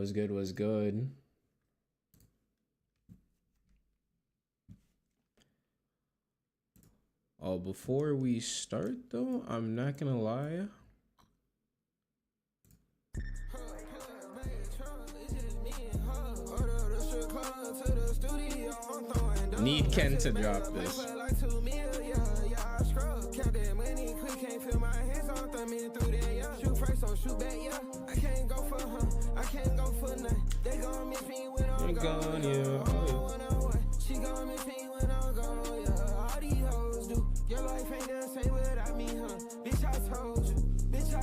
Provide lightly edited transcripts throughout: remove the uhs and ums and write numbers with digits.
Was good, was good. Oh, before we start though, I'm not gonna lie. Need Ken to drop this. I'm gone, yeah. She gon' miss me when I'm gone, yeah. All these hoes do. Your life ain't the same without me, huh? Bitch, I told you. Bitch, I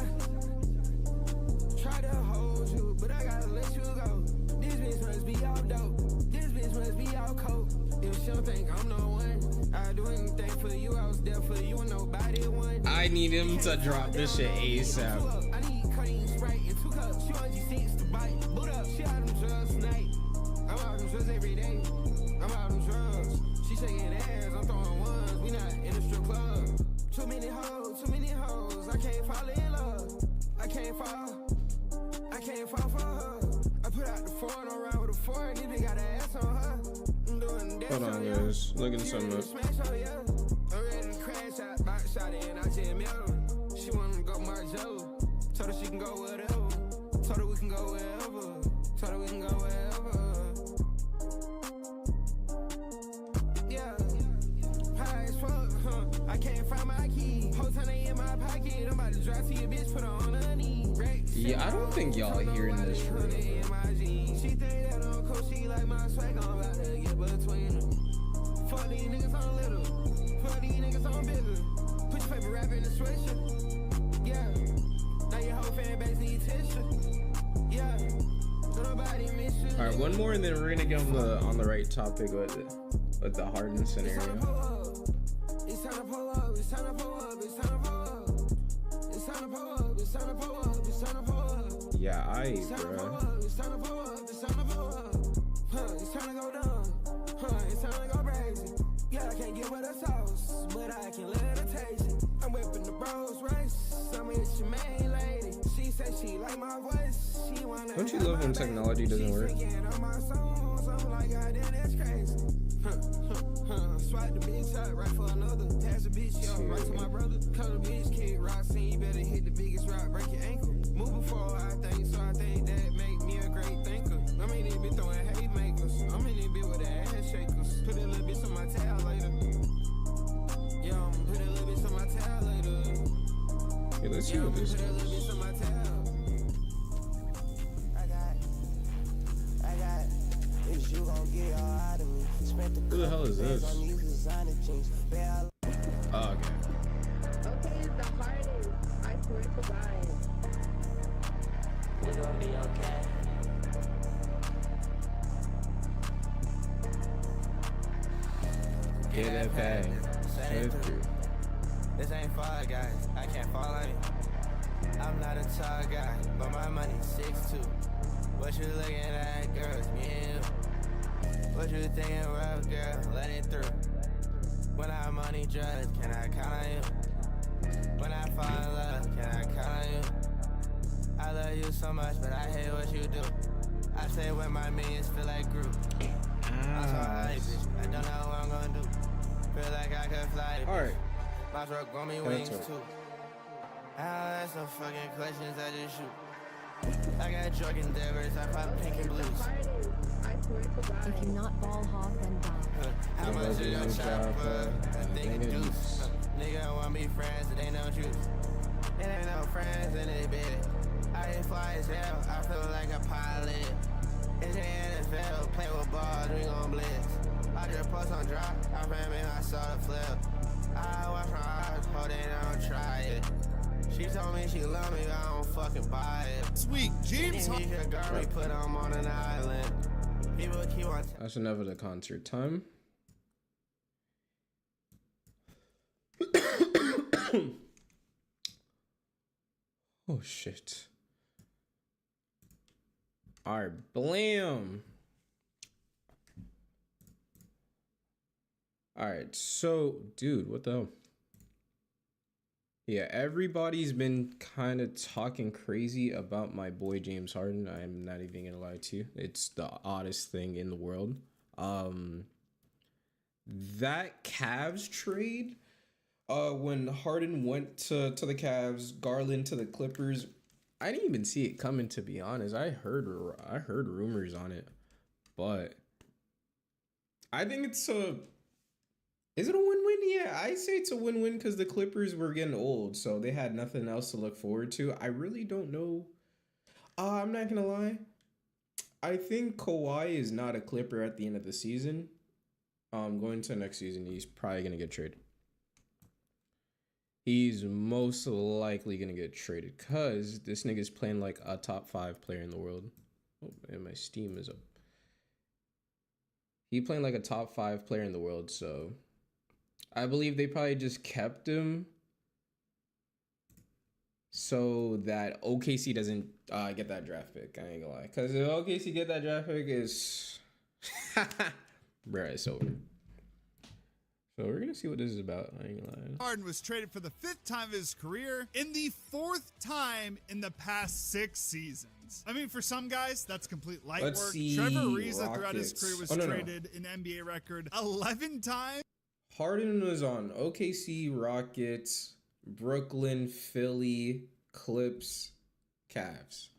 try to hold you, but I gotta let you go. This bitch must be all dope. This bitch must be all coke. If she don't think I'm no one, I'd do anything for you. I was there for you and nobody won. I need him to drop this shit ASAP. I need clean Sprite and 2 cups. She on G6 to bite. Boot up, she out them drugs tonight. I'm out them drugs every day. I'm out them drugs. She shaking ass, I'm throwing ones. We not in a strip club. Too many hoes, too many hoes. I can't fall in love. I can't fall for her. I put out the 4 and I'm around with a 4 and this bitch got an ass on her. I'm doing that. Hold on, guys. Look at something up. I'm ready to crash out, box shot in, I just met her. She wanna go Marjo. Told her she can go whatever. Told her we can go wherever. Told her we can go wherever. Yeah. High as fuck, huh? I can't find my key. Whole time they in my pocket. I'm about to drive to your bitch, put her on her knee. Yeah, I don't think y'all hearing this room. She think that I'm cool, she like my swag, I'm about to get between them. Fuck these niggas on little. Fuck these niggas on bigger. Put your favorite rapper in the sweatshirt. Yeah. Now your whole fan base need tissue. Yeah. Nobody miss you. Alright, one more and then we're gonna get on the right topic with the Harden scenario. It's time to pull up, it's time to pull up, it's time to pull up. It's time to pull up, it's time to pull up, it's time to pull up. Yeah, it's time to pull up, it's time to pull up, it's time to pull up. Huh, it's time to go down. Huh, it's time to go crazy. Yeah, I can't get with the sauce, but I can let her taste it. I'm whipping the bros race. I'm with your main lady. She said she like my voice. She wanna. Don't you love when technology doesn't work? On my songs, I'm like, God damn, that's crazy. Swipe the bitch out, right for another. Pass the bitch, yo, right to my brother. Cut the bitch, kick rock scene. Better hit the biggest rock, break your ankle. Move before I think, so I think that make me a great thinker. I'm in this bitch throwing haymakers. I'm in this bitch with the ass shakers. Put a little bitch on my tail later. Yeah, put a little bitch on my tail later. Hey, let's see what this is. Put a little bitch on my tail. I got. If you gon' get all out of me. Who the hell is this? Oh, okay. Okay, it's the hardest. I swear to God. We're gonna be okay. Get that bag. Straight through. This ain't Fall Guys. I can't fall on it. I'm not a tall guy, but my money's 6'2". What you looking at, girls? Me and you. What you thinking, rough girl? Let it through. When I money drugs, can I count on you? When I fall in love, can I count on you? I love you so much, but I hate what you do. I say when my millions feel like group. I'm so high, bitch. I don't know what I'm gonna do. Feel like I could fly. Alright. My truck want me wings too. I ask some fucking questions, I just shoot. I got drug endeavors, I pop pink and blues. If you not ball hog, then die. How much is your chopper? I think it's juice. Nigga want me friends, it ain't no juice. It ain't no friends in it, bitch. I ain't fly as hell, I feel like a pilot. It's the NFL, play with balls, we gon' blitz. I just post on drop, I ran in, I saw the flip. I watch my eyes, hold it, I don't try it. She told me she love me, I don't fucking buy it. Sweet James Harden. Girl, put them on an island. People keep on. That's enough of the concert time. Oh shit. Alright, blam. Alright, so dude, what the hell? Yeah, everybody's been kind of talking crazy about my boy James Harden. I'm not even gonna lie to you. It's the oddest thing in the world. That Cavs trade, when Harden went to the Cavs, Garland to the Clippers, I didn't even see it coming, to be honest. I heard rumors on it, but I think is it a win-win? Yeah, I say it's a win-win because the Clippers were getting old, so they had nothing else to look forward to. I really don't know. I'm not gonna lie. I think Kawhi is not a Clipper at the end of the season. Going to next season, he's probably gonna get traded. He's most likely gonna get traded because this nigga's playing like a top 5 player in the world. Oh, and my Steam is up. He playing like a top 5 player in the world, so I believe they probably just kept him so that OKC doesn't get that draft pick. I ain't gonna lie, because if OKC get that draft pick, is bruh, it's over. So we're gonna see what this is about. I ain't gonna lie. Harden was traded for the 5th time of his career in the 4th time in the past 6 seasons. I mean, for some guys, that's complete light Let's work. see, Trevor Ariza throughout his Rockets. career was No. traded an NBA record 11 times. Harden was on OKC, Rockets, Brooklyn, Philly, Clips, Cavs.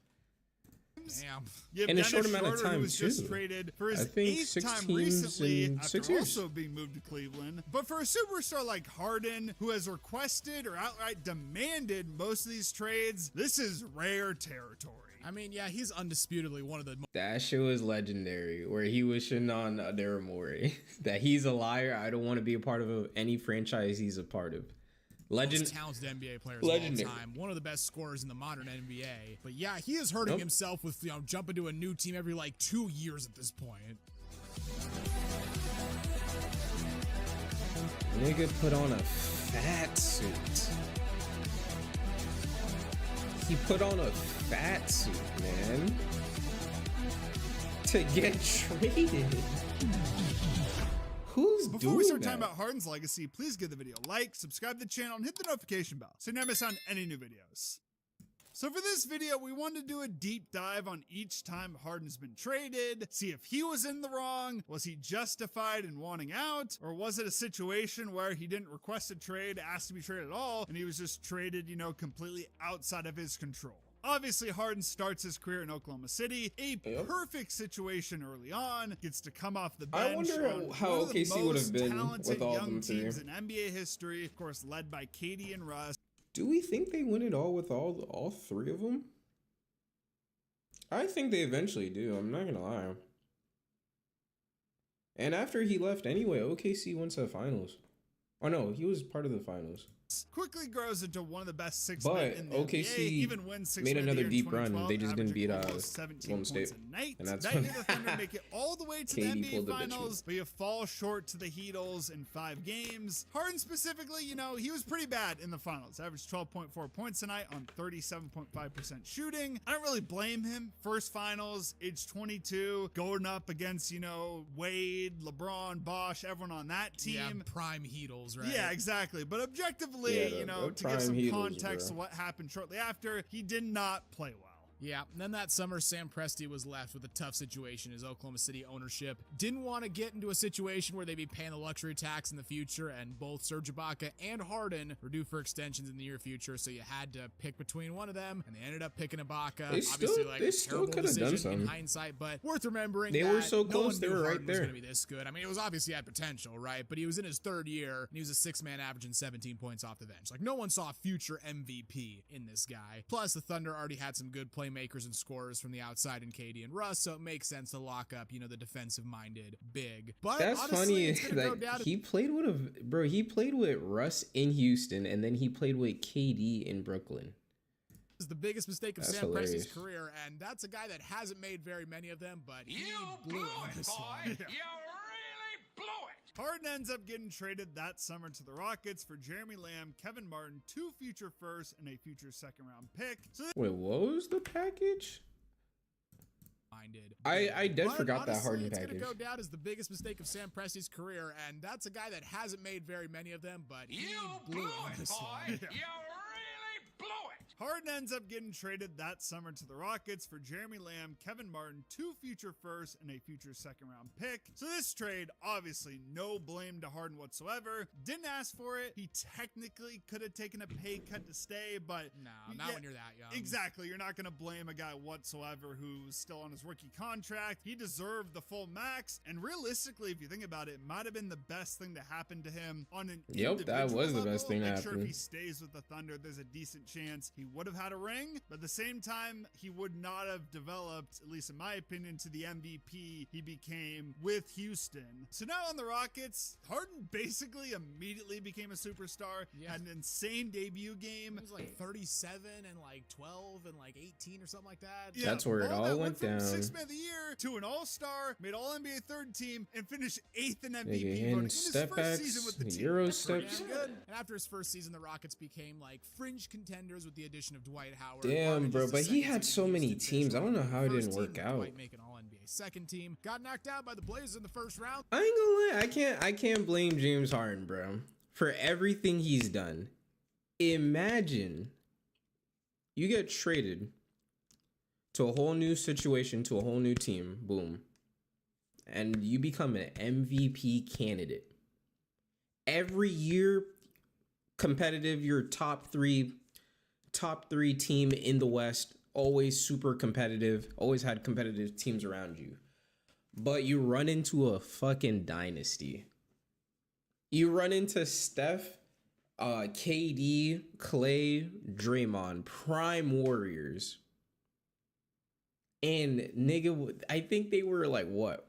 Damn. You have In a Dennis short amount of Schroeder, time, who was just too. traded for his I think 8th 6 time teams recently in after 6 years. also being moved to Cleveland. But for a superstar like Harden, who has requested or outright demanded most of these trades, this is rare territory. I mean, yeah, he's undisputably one of the That shit was legendary, where he was shitting on Daryl Morey. That he's a liar. I don't want to be a part of any franchise he's a part of. most Legend. talented NBA players Legendary. of all time. One of the best scorers in the modern NBA. But yeah, he is hurting himself with, jumping to a new team every like 2 years at this point. Nigga put on a fat suit. He put on a fat suit, man, to get traded. Who's Before doing we start that? talking about Harden's legacy, please give the video a like, subscribe to the channel, and hit the notification bell so you never miss on any new videos. So for this video, we wanted to do a deep dive on each time Harden's been traded, see if he was in the wrong, was he justified in wanting out, or was it a situation where he didn't request a trade, asked to be traded at all, and he was just traded, completely outside of his control. Obviously, Harden starts his career in Oklahoma City, a perfect situation early on, gets to come off the bench. I wonder on how one of the OKC would have most been talented with all of young them three. teams in NBA history, of course, led by KD and Russ. Do we think they win it all with all 3 of them? I think they eventually do. I'm not gonna lie. And after he left anyway, OKC went to the finals. Oh no, he was part of the finals. Quickly grows into one of the best 6 But men in the OKC NBA, even wins 6 made men another of the year in deep run. 2012, They just didn't beat averaging almost 17 Golden points State. a night. And that's that when year the Thunder make it all the way to the KD NBA pulled the bitch Finals, but you fall short to the Heatles in 5 games. Harden specifically, he was pretty bad in the finals. Averaged 12.4 points a night on 37.5% shooting. I don't really blame him. First finals, age 22, going up against, Wade, LeBron, Bosh, everyone on that team. Yeah, prime Heatles, right? Yeah, exactly. But objectively, Yeah, the to give some prime Heatles, context to bro. what happened shortly after, he did not play well. Yeah, and then that summer, Sam Presti was left with a tough situation as Oklahoma City ownership didn't want to get into a situation where they'd be paying the luxury tax in the future, and both Serge Ibaka and Harden were due for extensions in the near future, so you had to pick between one of them, and they ended up picking Ibaka. They still could have done in something. hindsight, but worth remembering They that were so no close, one they knew were right Harden was there. going to be this good. I mean, it was obviously had potential, right? But he was in his 3rd year, and he was a 6-man averaging 17 points off the bench. Like, no one saw a future MVP in this guy. Plus, the Thunder already had some good playmakers and scorers from the outside in KD and Russ, so it makes sense to lock up, the defensive-minded big. But That's honestly, funny it's gonna go down that to he played with Russ in Houston, and then he played with KD in Brooklyn. is the biggest mistake of That's Sam hilarious. Presti's career, and that's a guy that hasn't made very many of them, but he blew it on this one. Harden ends up getting traded that summer to the Rockets for Jeremy Lamb, Kevin Martin, 2 future firsts, and a future 2nd-round pick. So Wait, what was the package? Minded. I did But forgot that honestly, Harden it's package. gonna go down as the biggest mistake of Sam Presti's career, and that's a guy that hasn't made very many of them, but he blew it on this one. Harden ends up getting traded that summer to the Rockets for Jeremy Lamb, Kevin Martin, 2 future firsts, and a future second-round pick. So this trade, obviously no blame to Harden whatsoever. Didn't ask for it. He technically could have taken a pay cut to stay, but No, not when you're that young. Exactly. You're not going to blame a guy whatsoever who's still on his rookie contract. He deserved the full max. And realistically, if you think about it, it might have been the best thing to happen to him on an Yep, that individual was the level. best thing to Make sure if happen. he stays with the Thunder, there's a decent chance he would have had a ring. But at the same time, he would not have developed, at least in my opinion, to the MVP he became with Houston. So now on the Rockets, Harden basically immediately became a superstar. Yeah. Had an insane debut game. It was like 37 and like 12 and like 18 or something like that. Yeah, That's where it balled all out, went from down. 6th man of the year to an all-star, made all-NBA third team, and finished 8th in Nigga MVP hitting voting in his step first season backs, with the team. Euro That's pretty steps. damn Good. good. And after his first season, the Rockets became like fringe contenders with the addition of Dwight Howard. Damn, Harden bro, just the but he second had team so in many Houston, teams. I don't know finished how it first didn't team work with out. Dwight making all-NBA second team. Got knocked out by the Blazers in the first round. I ain't gonna lie, I can't blame James Harden, bro, for everything he's done. Imagine you get traded to a whole new situation, to a whole new team, boom, and you become an MVP candidate. Every year, competitive, you're top three team in the West, always super competitive, always had competitive teams around you. But you run into a fucking dynasty. You run into Steph, KD, Clay, Draymond, prime warriors. And nigga, I think they were like what?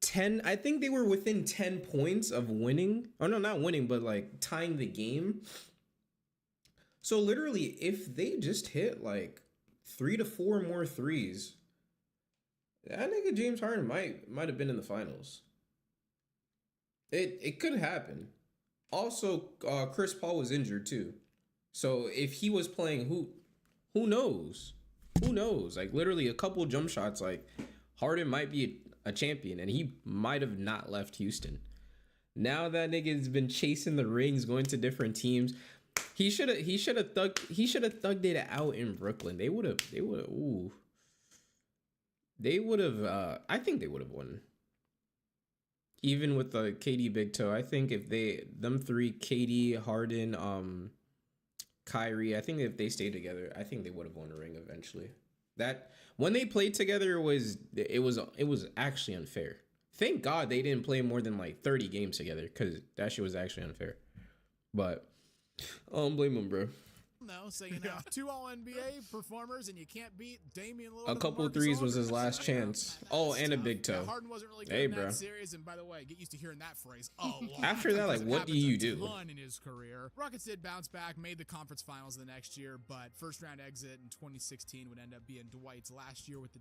10, I think they were within 10 points of winning. Oh no, not winning, but like tying the game. So literally, if they just hit like 3 to 4 more threes, that nigga James Harden might have been in the finals. It could happen. Also, Chris Paul was injured too. So if he was playing, who knows? Who knows? Like literally a couple jump shots, like Harden might be a champion, and he might have not left Houston. Now that nigga's been chasing the rings, going to different teams. He should have thugged it out in Brooklyn. They would have I think they would have won. Even with the KD big toe, I think if them three, KD, Harden, Kyrie, I think if they stayed together, I think they would have won a ring eventually. That when they played together, it was actually unfair. Thank God they didn't play more than like 30 games together, because that shit was actually unfair. But I don't blame them, bro. No, so you know, 2 All-NBA performers, and you can't beat Damian Lillard. A couple of threes was his last chance. Oh, and a big toe. Yeah, Harden wasn't really good Hey, in bro. that series, and by the way, get used to hearing that phrase a lot. After that, like, because it what do happens you a do? ton in his career. Rockets did bounce back, made the conference finals the next year, but first round exit in 2016 would end up being Dwight's last year with the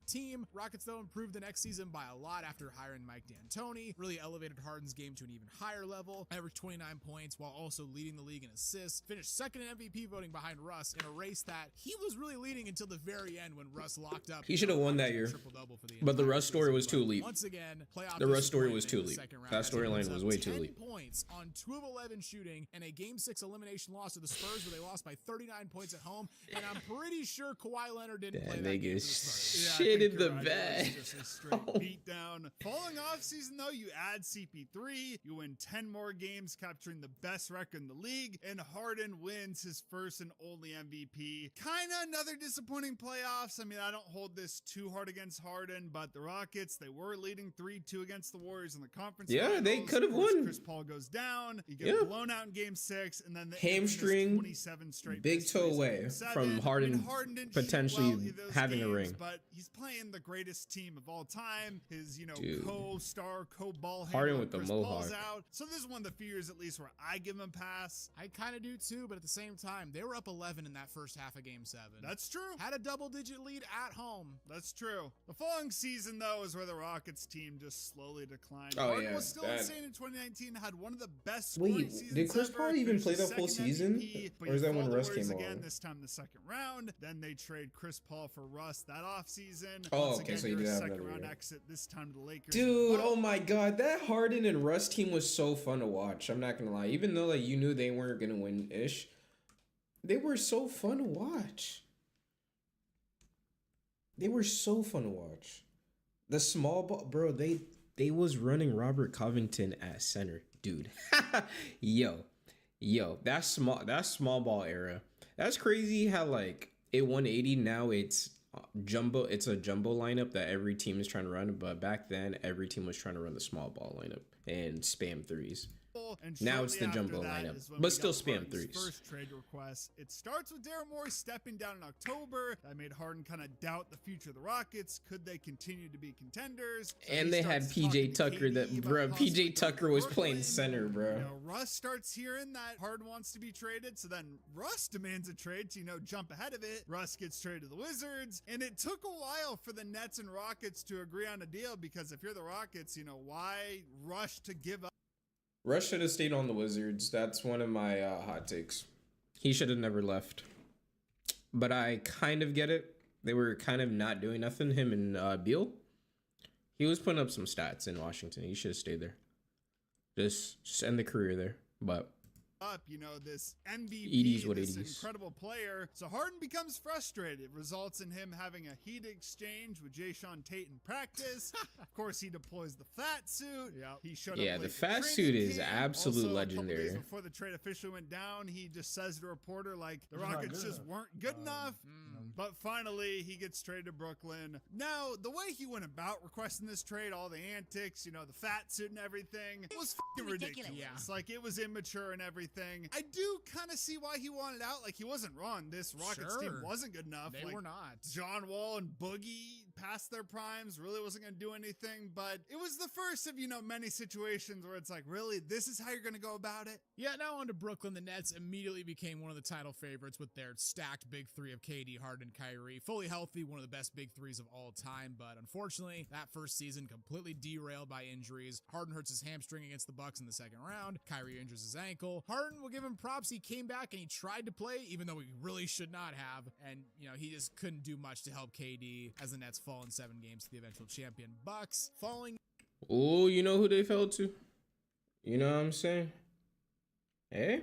team. Rockets, though, improved the next season by a lot after hiring Mike D'Antoni, really elevated Harden's game to an even higher level, averaged 29 points while also leading the league in assists, finished second in MVP voting behind Russ in a race that he was really leading until the very end when Russ locked up. He should have won that year. Triple-double for But the entire Russ story season. was too But elite. Once again, playoff The Russ story was disappointment too in the elite. second round That as he puts storyline was up way too 10 elite. points on 2 of 11 shooting and a Game 6 elimination loss to the Spurs where they lost by 39 points at home. And I'm pretty sure Kawhi Leonard didn't play That that game nigga for the Spurs. I shit think in you're the right. bed. It was just a straight beat down. Following off season though, you add CP3, you win 10 more games, capturing the best record in the league, and Harden wins his first and only MVP. Kinda another disappointing playoffs. I mean, I don't hold this too hard against Harden, but the Rockets, they were leading 3-2 against the Warriors in the conference Yeah, finals. they could have Of course, won. Chris Paul goes down. You get Yeah. blown out in game 6, and then the Hamstring, 27 straight big missed toe threes in away game 7. from Harden didn't shoot potentially well either of those having a games, ring. but he's playing the greatest team of all time. His, Dude. co-star, co-ball Harden handler, with the Chris Paul's mohawk. out. So this is one of the few years at least where I give him a pass. I kind of do too, but at the same time, they were up 11 in that first half of Game 7. That's true. Had a double-digit lead at home. That's true. The following season, though, is where the Rockets team just slowly declined. Oh, Harden yeah, was still that- insane in 2019, had one of the best Wait, scoring seasons did Chris ever, Paul even finished play the the full second season? MVP, but Or is he that when fought the Russ Warriors came again, along? this time the second round. Then they trade Chris Paul for Russ that offseason. Oh, Once okay, again, so he you're did a have second another round year. exit, this time to the Lakers. Dude, But- oh my God, that Harden and Russ team was so fun to watch. I'm not gonna lie. Even though like you knew they weren't gonna win ish, They were so fun to watch. They were so fun to watch. The small ball, bro, they was running Robert Covington at center, dude. Yo, that small ball era. That's crazy how like it 180 now it's jumbo. It's a jumbo lineup that every team is trying to run, but back then every team was trying to run the small ball lineup and spam threes. And Now it's the jumbo that lineup, is when but we still got spam Harden's threes. First trade request. It starts with Daryl Morey stepping down in October. That made Harden kind of doubt the future of the Rockets. Could they continue to be contenders? So And he they had starts talking PJ to Tucker KD that, about bro, possibly PJ going Tucker to was playing Brooklyn. center, bro. You know, Russ starts hearing that Harden wants to be traded. So then Russ demands a trade to, jump ahead of it. Russ gets traded to the Wizards. And it took a while for the Nets and Rockets to agree on a deal because if you're the Rockets, why rush to give up? Russ should have stayed on the Wizards. That's one of my hot takes. He should have never left. But I kind of get it. They were kind of not doing nothing. Him and Beal. He was putting up some stats in Washington. He should have stayed there. Just end the career there. But up, this MVP, It is what this it is. incredible player. So Harden becomes frustrated. It results in him having a heated exchange with Jayshawn Tate in practice. Of course, he deploys the fat suit. Yep. He showed Yeah, up the late to fat training suit is camp. absolute Also, a couple legendary. days before the trade officially went down, he just says to a reporter, the Rockets just weren't good enough. But finally, he gets traded to Brooklyn. Now, the way he went about requesting this trade, all the antics, the fat suit and everything, it was fucking ridiculous. Yeah. It was immature and everything. I do kind of see why he wanted out. He wasn't wrong. This Rockets team Sure. wasn't good enough. They were not. John Wall and Boogie past their primes, really wasn't going to do anything. But it was the first of, many situations where it's really, this is how you're going to go about it? Yeah, now on to Brooklyn. The Nets immediately became one of the title favorites with their stacked big three of KD, Harden, Kyrie. Fully healthy, one of the best big threes of all time. But unfortunately, that first season completely derailed by injuries. Harden hurts his hamstring against the Bucks in the second round. Kyrie injures his ankle. Harden will give him props. He came back and he tried to play, even though he really should not have. And, he just couldn't do much to help KD as the Nets fall in 7 games to the eventual champion Bucks. Falling. oh, you know who they fell to? You know what I'm saying? Hey?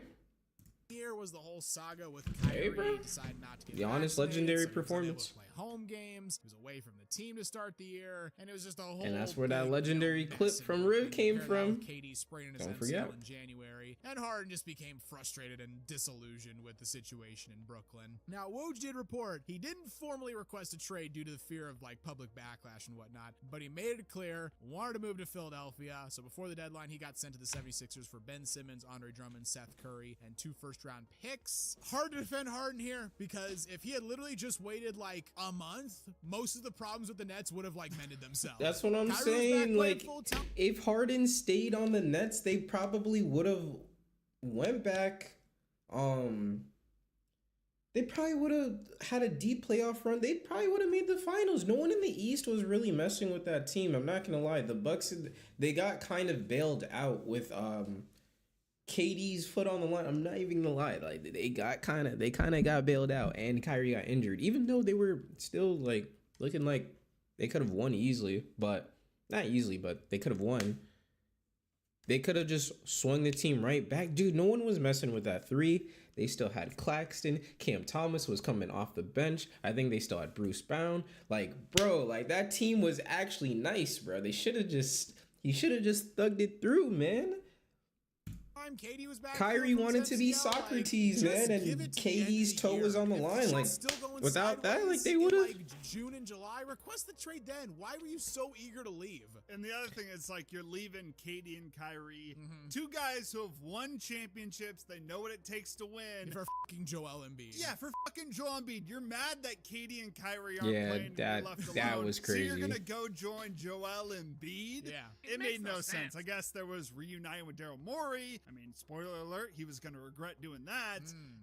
Here was the whole saga with Kyrie. Hey, bro. He decided not to get Giannis' vaccinated, legendary so he was unable performance. to play home games. He was away from the team to start the year, and it was just a whole. And that's where that big, legendary mess. clip And from you Riv came compare that from. with KD spraining his Don't MCL forget. in January, and Harden just became frustrated and disillusioned with the situation in Brooklyn. Now, Woj did report he didn't formally request a trade due to the fear of public backlash and whatnot, but he made it clear wanted to move to Philadelphia. So before the deadline, he got sent to the 76ers for Ben Simmons, Andre Drummond, Seth Curry, and 2 first-round picks. Hard to defend Harden here because if he had literally just waited a month, most of the problems with the Nets would have mended themselves. That's what I'm Kyrie was back saying. playing full-time. If Harden stayed on the Nets, they probably would have went back. They probably would have had a deep playoff run. They probably would have made the finals. No one in the East was really messing with that team. I'm not gonna lie. The Bucks, they got kind of bailed out with KD's foot on the line. I'm not even gonna lie. They kind of got bailed out, and Kyrie got injured. Even though they were still looking like they could have won easily, but not easily, but they could have won. They could have just swung the team right back. Dude, no one was messing with that 3. They still had Claxton. Cam Thomas was coming off the bench. I think they still had Bruce Brown. That team was actually nice, bro. He should have just thugged it through, man. KD was back. Kyrie wanted to be Socrates, man, and KD's toe was on the line. Without that, they would have. June and July, request the trade then. Why were you so eager to leave? And the other thing is, you're leaving KD and Kyrie, 2 guys who have won championships. They know what it takes to win. For fucking Joel Embiid. Yeah, for fucking Joel Embiid. You're mad that KD and Kyrie aren't Yeah, playing and that- you're left that alone. was So you're crazy. going to go join Joel Embiid? Yeah. It made no sense. I guess there was reuniting with Daryl Morey. I mean, spoiler alert, he was going to regret doing that.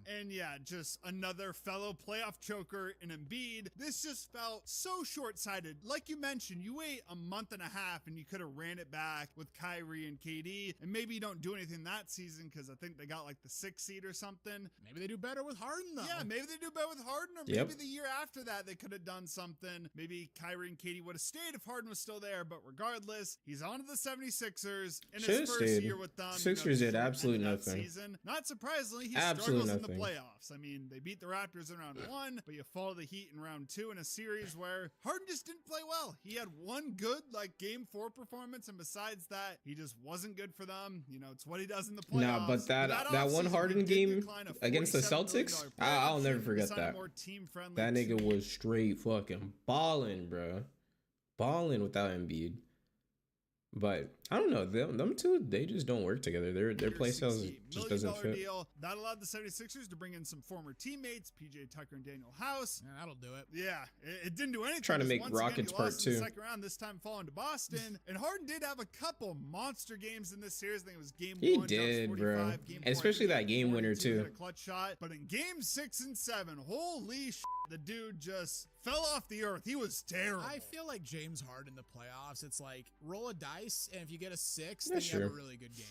And yeah, just another fellow playoff choker in Embiid. This just felt so short-sighted. Like you mentioned, you wait a month and a half and you could have ran it back with Kyrie and KD. And maybe you don't do anything that season because I think they got the 6th seed or something. Maybe they do better with Harden, though. Yeah, maybe they do better with Harden, or Yep. maybe the year after that they could have done something. Maybe Kyrie and KD would have stayed if Harden was still there, but regardless, he's on to the 76ers in Should've his first stayed. year with them. Sixers did destroying absolutely end of that nothing. season. Not surprisingly, he Absolutely struggles in nothing. the playoffs. I mean, they beat the Raptors in round 1, but you fall to the Heat in round 2 in a series where Harden just didn't play well. He had one good game 4 performance, and besides that, he just wasn't good for them. You know, it's what he does in the playoffs. Nah, but that one offseason, Harden he did game decline a against the $47 million Celtics, player I'll never option to forget sign a that. more team-friendly That nigga was straight fucking balling, bro. Balling without Embiid. But I don't know, them two, they just don't work together. Their play styles just doesn't fit. Deal. That allowed the 76ers to bring in some former teammates, PJ Tucker and Daniel House. Yeah, that'll do it. Yeah, it didn't do anything. Trying to make Once again, Rockets he part lost in the 2. second round, this time falling to Boston. And Harden did have a couple monster games in this series. I think it was game He 1. did, drops 45, bro. Game And especially 4, that game winner, 42, too. hit a clutch shot. But in game 6 and 7, holy shit, the dude just fell off the earth. He was terrible. I feel like James Harden in the playoffs, it's like roll a dice, and if you get a 6, then That's you have a true. really good game.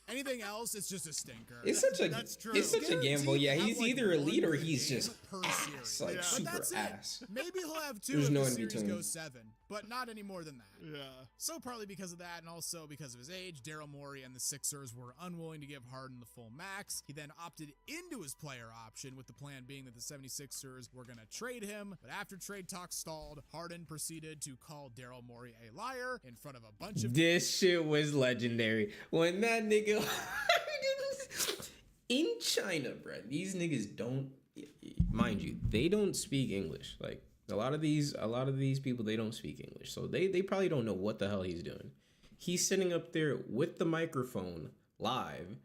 Anything else, it's just a stinker. It's such a That's true. it's such a gamble. Yeah, Guaranteed to he's have, either like, elite one or good he's game just per series. like Yeah. super But that's ass. it. Maybe he'll have 2 There's if no the in series between. goes 7, but not any more than that. Yeah. So partly because of that, and also because of his age, Daryl Morey and the Sixers were unwilling to give Harden the full max. He then opted into his player option, with the plan being that the 76ers were going to trade him. But after trade talks stalled, Harden proceeded to call Daryl Morey a liar in front of a bunch of This shit was legendary. When that nigga in China, bro, these niggas don't, mind you, they don't speak English. Like a lot of these people, they don't speak English, so they probably don't know what the hell he's doing. He's sitting up there with the microphone live,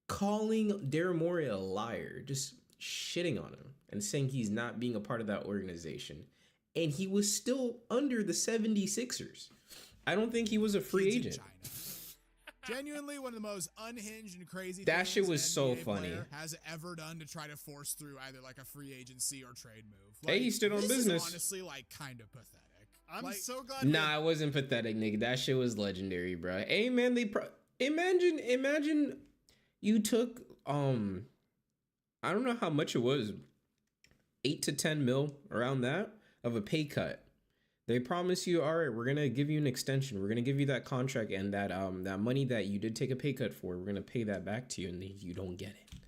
calling Daryl Morey a liar, just shitting on him and saying he's not being a part of that organization. And he was still under the 76ers. I don't think he was a free kids in agent. China. Genuinely one of the most unhinged and crazy That things shit was an so NBA funny. player has ever done to try to force through either like a free agency or trade move. Hey, he stood on this business. Is honestly, like, kind of pathetic. I'm Like, so glad. Nah, it wasn't pathetic, nigga. That shit was legendary, bro. Hey, man, imagine you took I don't know how much it was, 8 to 10 mil around that of a pay cut. They promise you, all right, we're gonna give you an extension. We're gonna give you that contract and that money that you did take a pay cut for. We're gonna pay that back to you, and then you don't get it.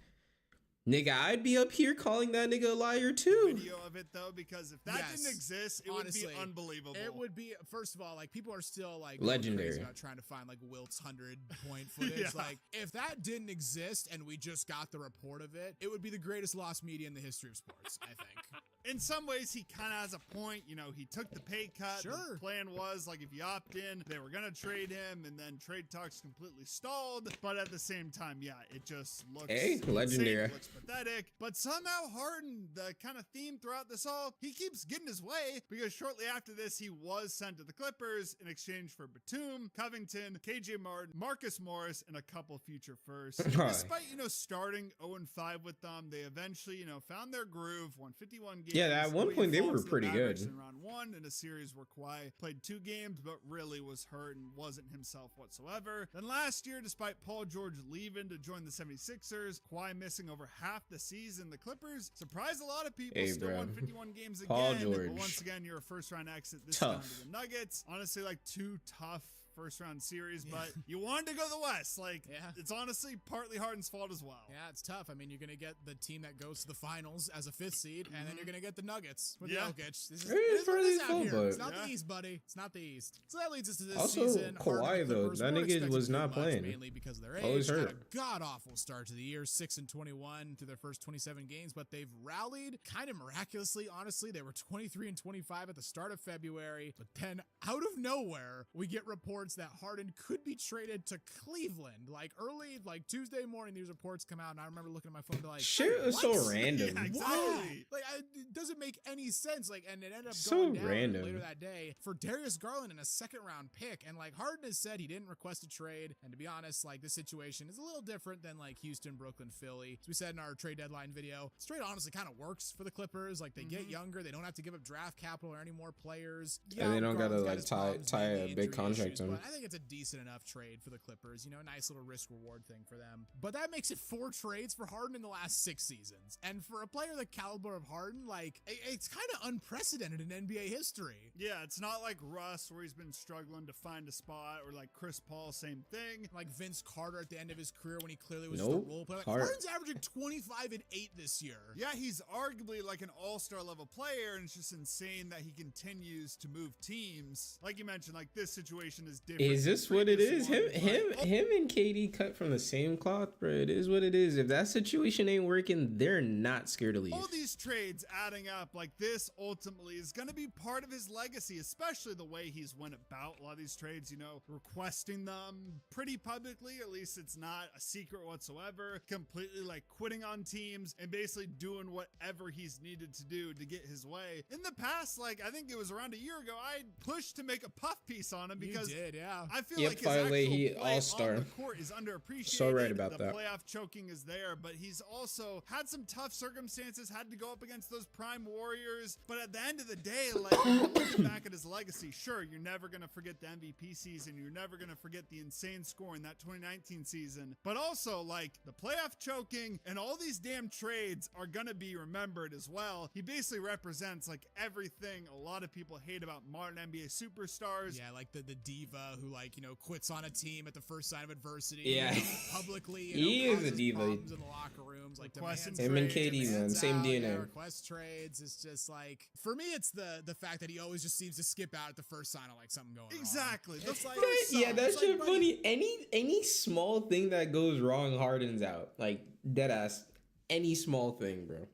Nigga, I'd be up here calling that nigga a liar too. Video of it though, because if that Yes. didn't exist, it Honestly, would be unbelievable. It would be, first of all, like, people are still like Legendary. crazy about trying to find like Wilt's 100-point footage. Yeah. Like, if that didn't exist and we just got the report of it, it would be the greatest lost media in the history of sports, I think. In some ways, he kind of has a point. You know, he took the pay cut. Sure. The plan was, like, if you opt in, they were going to trade him, and then trade talks completely stalled. But at the same time, yeah, it just looks legendary. insane, it looks pathetic. But somehow Harden, the kind of theme throughout this all, he keeps getting his way, because shortly after this, he was sent to the Clippers in exchange for Batum, Covington, KJ Martin, Marcus Morris, and a couple future firsts. Despite, starting 0-5 with them, they eventually, found their groove, won 51 games. Yeah, at one point they were pretty good. In round 1 in a series where Kawhi played 2 games, but really was hurt and wasn't himself whatsoever. Then last year, despite Paul George leaving to join the 76ers, Kawhi missing over half the season, the Clippers surprised a lot of people. Hey, still bro. won 51 games Paul again. George. But once again, you're a first-round exit this Tough. time to the Nuggets. Honestly, like 2 tough first-round series, but you wanted to go to the West. Like, it's honestly partly Harden's fault as well. Yeah, it's tough. I mean, you're going to get the team that goes to the finals as a 5th seed, and then you're going to get the Nuggets with Jokic. This is, It's what it is pretty out cool, here. but- It's not the East, buddy. It's not the East. So that leads us to this Also, season. Kawhi, Harden and the though, Clippers that weren't nigga expected was to do not much, playing. mainly because of their age. Always Had hurt. a god-awful start to the year, 6-21 through their first 27 games, but they've rallied kind of miraculously, honestly. They were 23-25 at the start of February, but then out of nowhere, we get reports that Harden could be traded to Cleveland. Like, early, like Tuesday morning, these reports come out, and I remember looking at my phone and be like, Shit is what? so random. Yeah, Wow. exactly. Like, it doesn't make any sense. Like, and it ended up So going down random. later that day for Darius Garland in a 2nd-round pick. And like Harden has said, he didn't request a trade. And to be honest, like, this situation is a little different than like Houston, Brooklyn, Philly. As we said in our trade deadline video, this trade honestly kind of works for the Clippers. Like, they get younger, they don't have to give up draft capital or any more players. And they don't gotta, Garland's got like, his tie problems, a mainly big injury contract issues, to him. but I think it's a decent enough trade for the Clippers. You know, a nice little risk reward thing for them. But that makes it 4 trades for Harden in the last 6 seasons. And for a player the caliber of Harden, like, it's kind of unprecedented in NBA history. Yeah, it's not like Russ where he's been struggling to find a spot, or like Chris Paul, same thing. Like Vince Carter at the end of his career when he clearly was just a role player. Like, Harden's averaging 25 and 8 this year. Yeah, he's arguably like an all-star level player, and it's just insane that he continues to move teams. Like you mentioned, like this situation is different. Is this what it is? Him and KD cut from the same cloth, bro. It is what it is. If that situation ain't working, they're not scared to leave. All these trades adding up like this ultimately is going to be part of his legacy, especially the way he's went about a lot of these trades, you know, requesting them pretty publicly. At least it's not a secret whatsoever, completely like quitting on teams and basically doing whatever he's needed to do to get his way. In the past, like I think it was around a year ago, I pushed to make a puff piece on him because you did, yeah. I feel like his actual play on the court is underappreciated. So right about that. The playoff choking is there, but he's also had some tough circumstances, had to go up against those prime Warriors. But at the end of the day, like looking back at his legacy, sure, you're never going to forget the MVP season. You're never going to forget the insane score in that 2019 season. But also, like, the playoff choking and all these damn trades are going to be remembered as well. He basically represents, like, everything a lot of people hate about modern NBA superstars. Yeah, like the diva who, like, you know, quits on a team at the first sign of adversity. Yeah. You know, publicly, you He know, is a causes diva. problems in the locker rooms. Like, demands him and trades, KD, man, demands same out, DNA. Yeah, request trades. It's just like, for me, it's the fact that he always just seems to skip out at the first sign of like something going on. Exactly. It's like, Yeah, that's it's like, just funny. Any small thing that goes wrong, Harden's out. Like, dead ass. Any small thing, bro.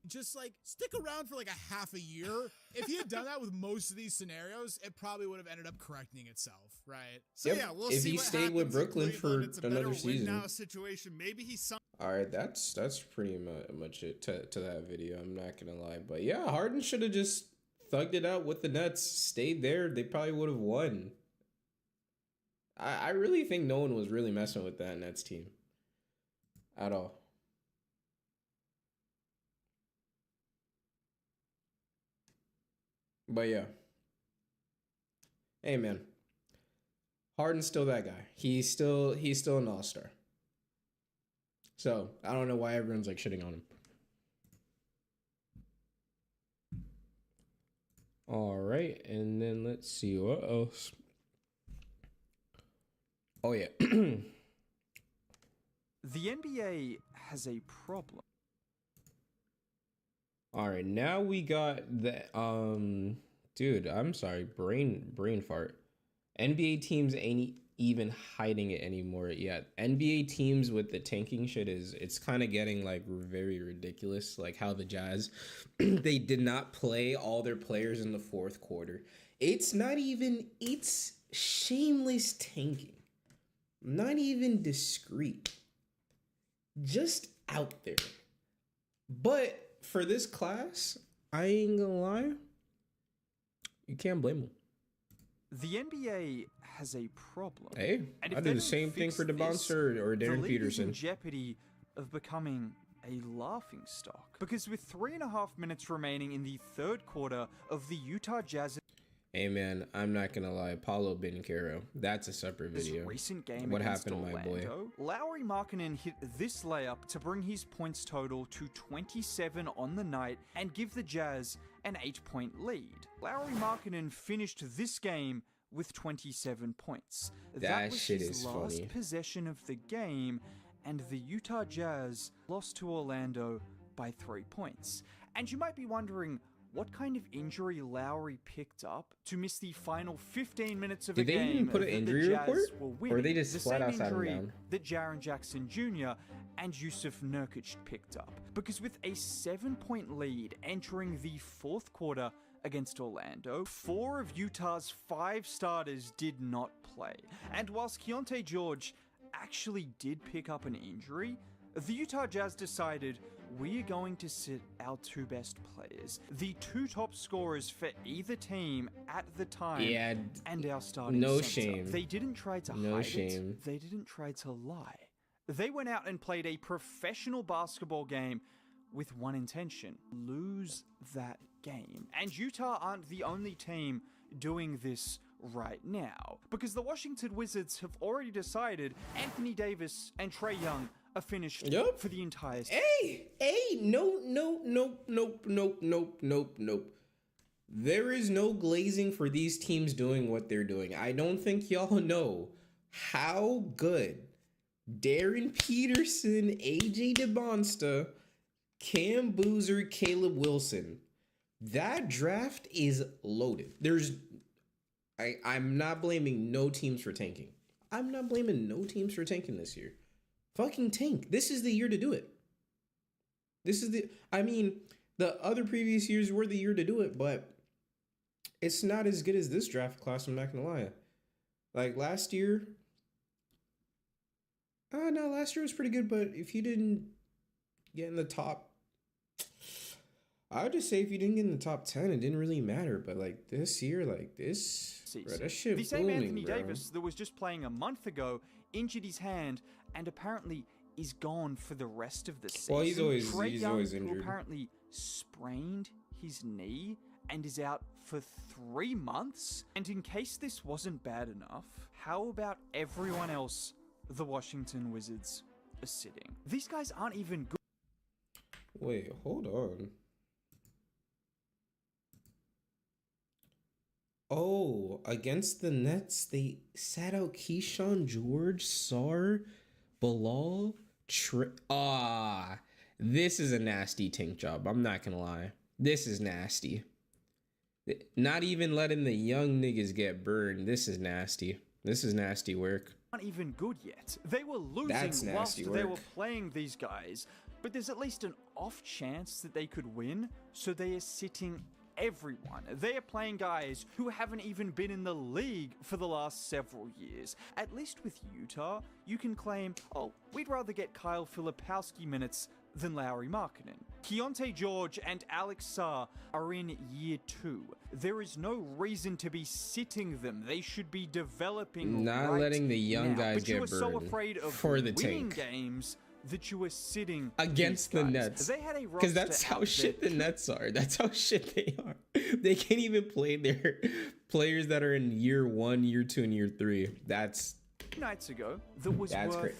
just like stick around for like a half a year. If he had done that with most of these scenarios, it probably would have ended up correcting itself, right? So yeah, we'll if see he what stayed with happens in Brooklyn for Cleveland. It's a another better season. win now situation. Maybe he's All right, that's pretty much it to that video. I'm not gonna lie, but yeah, Harden should have just thugged it out with the Nets, stayed there. They probably would have won. I really think no one was really messing with that Nets team at all. But yeah. Hey man. Harden's still that guy. He's still an all-star. So I don't know why everyone's like shitting on him. All right, and then let's see what else. Oh yeah. The NBA has a problem. All right, now we got the dude, I'm sorry, brain fart. NBA teams ain't even hiding it anymore yet. NBA teams with the tanking shit it's kind of getting like very ridiculous, like how the Jazz they did not play all their players in the fourth quarter. It's shameless tanking. Not even discreet. Just out there. But for this class, I ain't gonna lie, you can't blame them. The NBA has a problem. Hey, And I if do they the don't same thing fix for this, DeBonster or the Darren league is in Peterson. jeopardy of becoming a laughing stock. Because with 3.5 minutes remaining in the third quarter of the Utah Jazz Hey man, I'm not gonna lie, Paulo Bencaro, that's a separate video. recent game What against happened to my boy? Orlando, Lauri Markkanen hit this layup to bring his points total to 27 on the night and give the Jazz an 8-point lead. Lauri Markkanen finished this game with 27 points. That was shit his is last funny. possession of the game, and the Utah Jazz lost to Orlando by 3 points. And you might be wondering, what kind of injury Lowry picked up to miss the final 15 minutes of a Did they game even put an that the injury Jazz report? were Or winning? they just the flat same out sat him injury down? that Jaren Jackson Jr. and Yusuf Nurkic picked up. Because with a 7-point lead entering the fourth quarter against Orlando, 4 of Utah's 5 starters did not play. And whilst Keontae George actually did pick up an injury, the Utah Jazz decided, we are going to sit our 2 best players, the 2 top scorers for either team at the time, Yeah, and our starting no center. shame. They didn't try to No hide shame. it. They didn't try to lie. They went out and played a professional basketball game with one intention: lose that game. And Utah aren't the only team doing this right now. Because the Washington Wizards have already decided Anthony Davis and Trae Young are finished for the entire season. Nope. There is no glazing for these teams doing what they're doing. I don't think y'all know how good Darren Peterson, AJ DeBonsta, Cam Boozer, Caleb Wilson. That draft is loaded. I'm not blaming no teams for tanking. I'm not blaming no teams for tanking this year. Fucking tank. This is the year to do it. The other previous years were the year to do it, but it's not as good as this draft class, I'm not gonna lie. Like last year, last year was pretty good, but if you didn't get in the top, I would just say if you didn't get in the top 10, it didn't really matter. But like this year, like this, bro, that shit the same booming, Anthony bro. Davis that was just playing a month ago injured his hand and apparently is gone for the rest of the season. Well, he's always Who injured. apparently sprained his knee and is out for 3 months. And in case this wasn't bad enough, how about everyone else the Washington Wizards are sitting? These guys aren't even good. Wait, hold on. Oh, against the Nets, they sat out Keyshawn George, Sar, Bilal, this is a nasty tank job. I'm not gonna lie. This is nasty. Not even letting the young niggas get burned. This is nasty. This is nasty work. Aren't even good yet. They were losing whilst they were playing these guys, but there's at least an off chance that they could win, so they are sitting everyone. They are playing guys who haven't even been in the league for the last several years. At least with Utah, you can claim, oh, we'd rather get Kyle Filipowski minutes than Lauri Markkanen. Keontae George and Alex Sarr are in year 2. There is no reason to be sitting them. They should be developing. Not letting the young guys get burned. But you are so afraid of for the winning tank games that you were sitting against the Nets. Because that's how shit the Nets are. That's how shit they are. They can't even play their players that are in year 1, year 2, and year 3. That's nights ago that was worth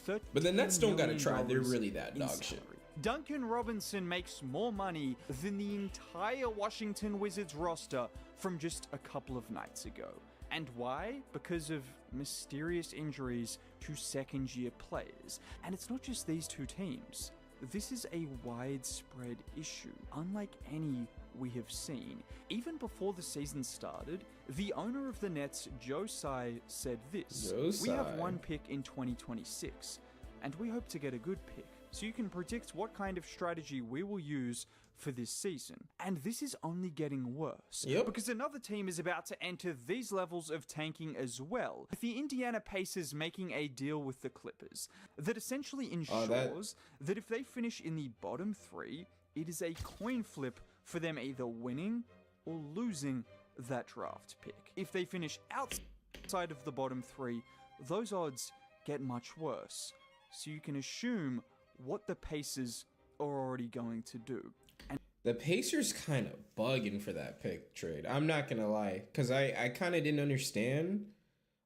$13 but the Nets don't gotta try. million They're really that dog salary. shit. Duncan Robinson makes more money than the entire Washington Wizards roster from just a couple of nights ago. And why? Because of mysterious injuries to second-year players. And it's not just these two teams. This is a widespread issue, unlike any we have seen. Even before the season started, the owner of the Nets, Joe Tsai, said this: "We have one pick in 2026, and we hope to get a good pick, so you can predict what kind of strategy we will use for this season." And this is only getting worse, because another team is about to enter these levels of tanking as well, with the Indiana Pacers making a deal with the Clippers that essentially ensures that if they finish in the bottom 3, it is a coin flip for them either winning or losing that draft pick. If they finish outside of the bottom 3, those odds get much worse, so you can assume what the Pacers are already going to do. And the Pacers kind of bugging for that pick trade. I'm not gonna lie, because I kind of didn't understand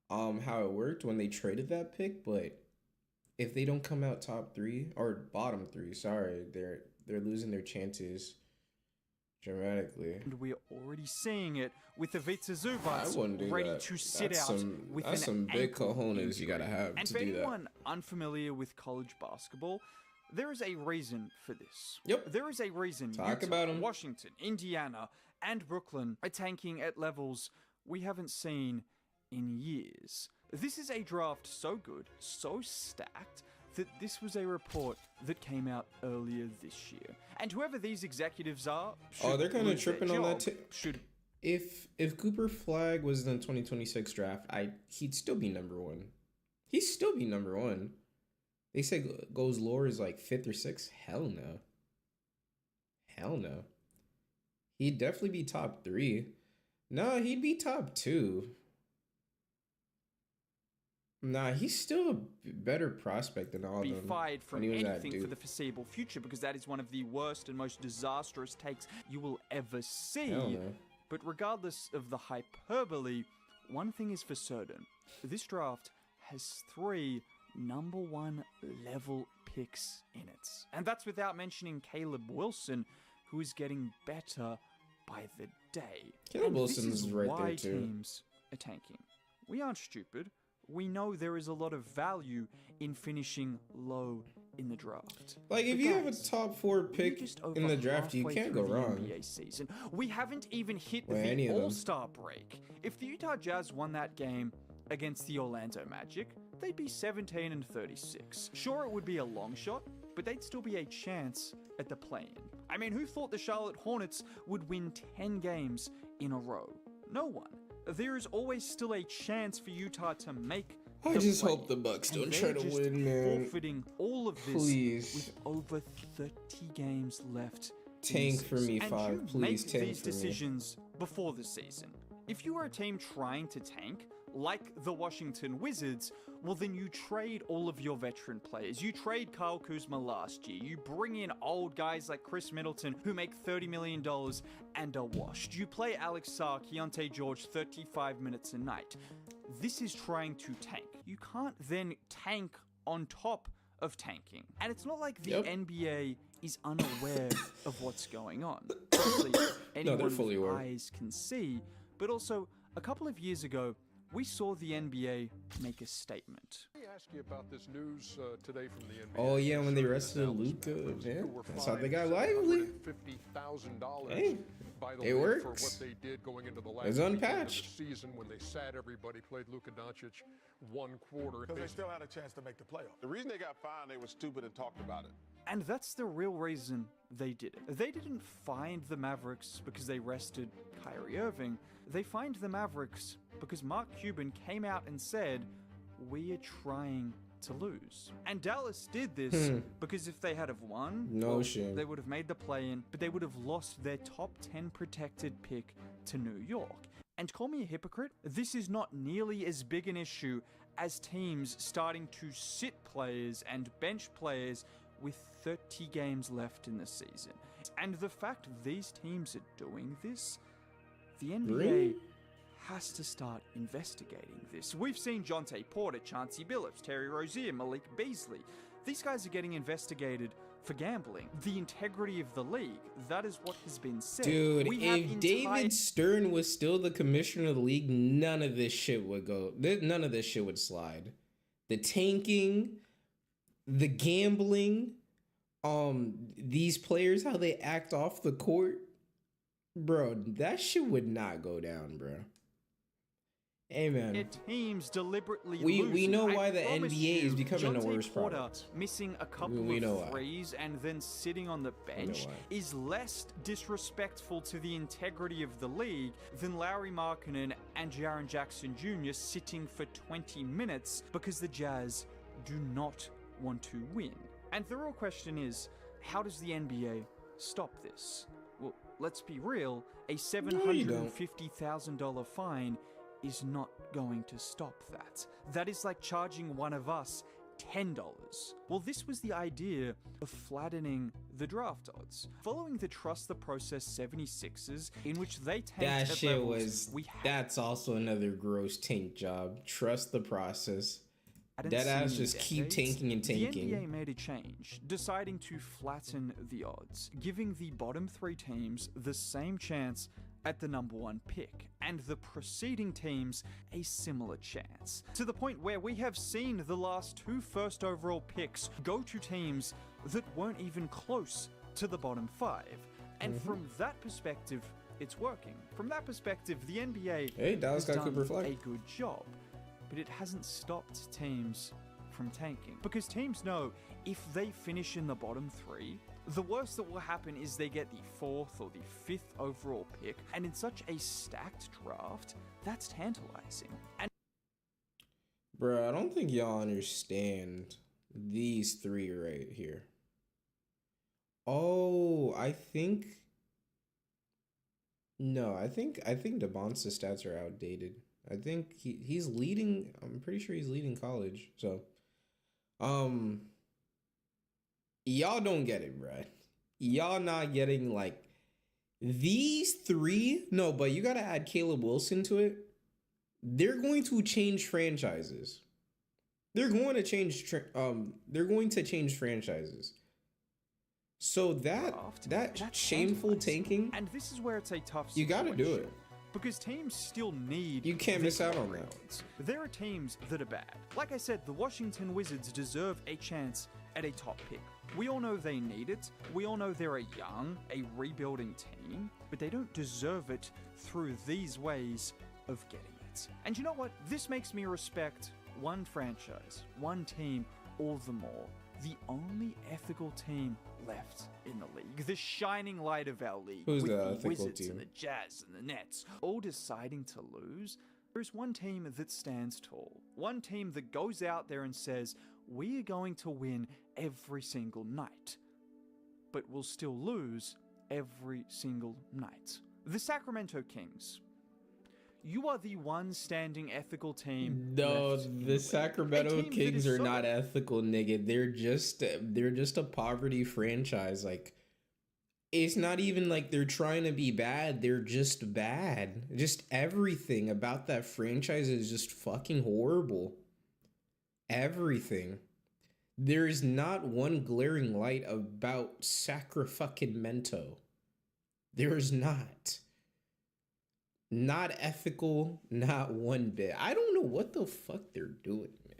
how it worked when they traded that pick. But if they don't come out top 3 or bottom 3, sorry, they're losing their chances dramatically. And we're already seeing it with the Ivica Zubac ready to sit out with that's some big cojones you gotta have and to for do that. anyone unfamiliar with college basketball, there is a reason for this. There is a reason about 'em. Washington, Indiana, and Brooklyn are tanking at levels we haven't seen in years. This is a draft so good, so stacked, that this was a report that came out earlier this year. And whoever these executives are, they're kind of tripping on that. Should if Cooper Flag was in the 2026 draft, he'd still be number 1. He'd still be number 1. They say goes lower is like 5th or 6th. Hell no. Hell no. He'd definitely be top 3. No, he'd be top 2. Nah, he's still a better prospect than all of them. Be fired from anything for the foreseeable future, because that is one of the worst and most disastrous takes you will ever see. Hell no. But regardless of the hyperbole, one thing is for certain. This draft has 3 number 1 level picks in it. And that's without mentioning Caleb Wilson, who is getting better by the day. Caleb And Wilson's this is right why there too. teams are tanking. We aren't stupid. We know there is a lot of value in finishing low in the draft. Like, if But you have a guys, top 4 we're pick just in over the draft, you halfway can't go through the wrong. NBA season. We haven't even hit With any the of them. All-Star break. If the Utah Jazz won that game against the Orlando Magic, they'd be 17-36. Sure, it would be a long shot, but they'd still be a chance at the play-in. I mean, who thought the Charlotte Hornets would win 10 games in a row? No one. There is always still a chance for Utah to make I the just hope play-in. the Bucks And don't they're try to just win, man. forfeiting all of this Please. with over 30 games left. in the Tank for me, season. And 5. you Please make tank these for me. decisions before the season. If you are a team trying to tank, like the Washington Wizards, well then you trade all of your veteran players. You trade Kyle Kuzma last year. You bring in old guys like Chris Middleton who make $30 million and are washed. You play Alex Sarr, Keontae George 35 minutes a night. This is trying to tank. You can't then tank on top of tanking. And it's not like the Yep. NBA is unaware of what's going on. Obviously, anyone with fully aware. eyes can see, but also a couple of years ago, we saw the NBA make a statement. Let me ask you about this news today from the NBA. Oh, yeah, when they concerning arrested Dallas Luka, Mavericks, man. who were That's how they fined got lively. $750,000 Hey, by the it league works. for what they did going into the last It's weekend of the unpatched. season when they sat everybody, played Luka Doncic one quarter. Because they still had a chance to make the playoffs. The reason they got fined, they were stupid and talked about it. And that's the real reason they did it. They didn't find the Mavericks because they rested Kyrie Irving. They fined the Mavericks because Mark Cuban came out and said, "We are trying to lose." And Dallas did this because if they had have won, No shame. they would have made the play-in, but they would have lost their top 10 protected pick to New York. And call me a hypocrite, this is not nearly as big an issue as teams starting to sit players and bench players with 30 games left in the season. And the fact these teams are doing this, the NBA Really? has to start investigating this. We've seen Jonte Porter, Chauncey Billups, Terry Rozier, Malik Beasley. These guys are getting investigated for gambling. The integrity of the league, that is what has been said. Dude, We have if David Stern was still the commissioner of the league, none of this shit would go. None of this shit would slide. The tanking, the gambling, these players, how they act off the court, bro, that shit would not go down, bro. Hey, man. teams deliberately We losing. know I why the promise NBA is you, becoming the Jonte worst Porter product. missing a couple We know why. of threes and then sitting on the bench why. is less disrespectful to the integrity of the league than Larry Markkinen and Jaren Jackson Jr. sitting for 20 minutes because the Jazz do not want to win. And the real question is, how does the NBA stop this? Well, let's be real, a $750,000 fine is not going to stop that. That is like charging one of us $10. Well, this was the idea of flattening the draft odds. Following the Trust the Process 76ers, in which they tanked That at shit levels was. we had That's also another gross tank job. Trust the process. hadn't That ass seen in just keep decades. tanking and tanking. The NBA made a change, deciding to flatten the odds, giving the bottom 3 teams the same chance at the number 1 pick, and the preceding teams a similar chance. To the point where we have seen the last 2 first overall picks go to teams that weren't even close to the bottom 5. And from that perspective, it's working. From that perspective, the NBA Hey, Dallas has got done Cooper Flag. a good job. But it hasn't stopped teams from tanking. Because teams know if they finish in the bottom 3, the worst that will happen is they get the 4th or the 5th overall pick. And in such a stacked draft, that's tantalizing. And Bro, I don't think y'all understand these 3 right here. Oh, I think DeBonce's stats are outdated. I think he's leading. I'm pretty sure he's leading college. So, y'all don't get it, bro. Y'all not getting like these 3. No, but you gotta add Caleb Wilson to it. they're going to change franchises. They're going to change franchises. So that shameful tanking, and this is where it's a tough you got to do situation. it. Because teams still need... You can't miss out on that. There are teams that are bad. Like I said, the Washington Wizards deserve a chance at a top pick. We all know they need it. We all know they're a young, a rebuilding team, but they don't deserve it through these ways of getting it. And you know what? This makes me respect one franchise, one team, all the more. The only ethical team left in the league. The shining light of our league. Who's with the the ethical Wizards team? and the Jazz and the Nets all deciding to lose. There's one team that stands tall. One team that goes out there and says, we are going to win every single night, but we'll still lose every single night. The Sacramento Kings. You are the one standing ethical team. No, left in the league. Sacramento A team that Kings is are so- not ethical, nigga. They're just a poverty franchise. Like, it's not even like they're trying to be bad. They're just bad. Just everything about that franchise is just fucking horrible. Everything. There is not one glaring light about Sacramento. There is not. Not ethical, not one bit. I don't know what the fuck they're doing, man.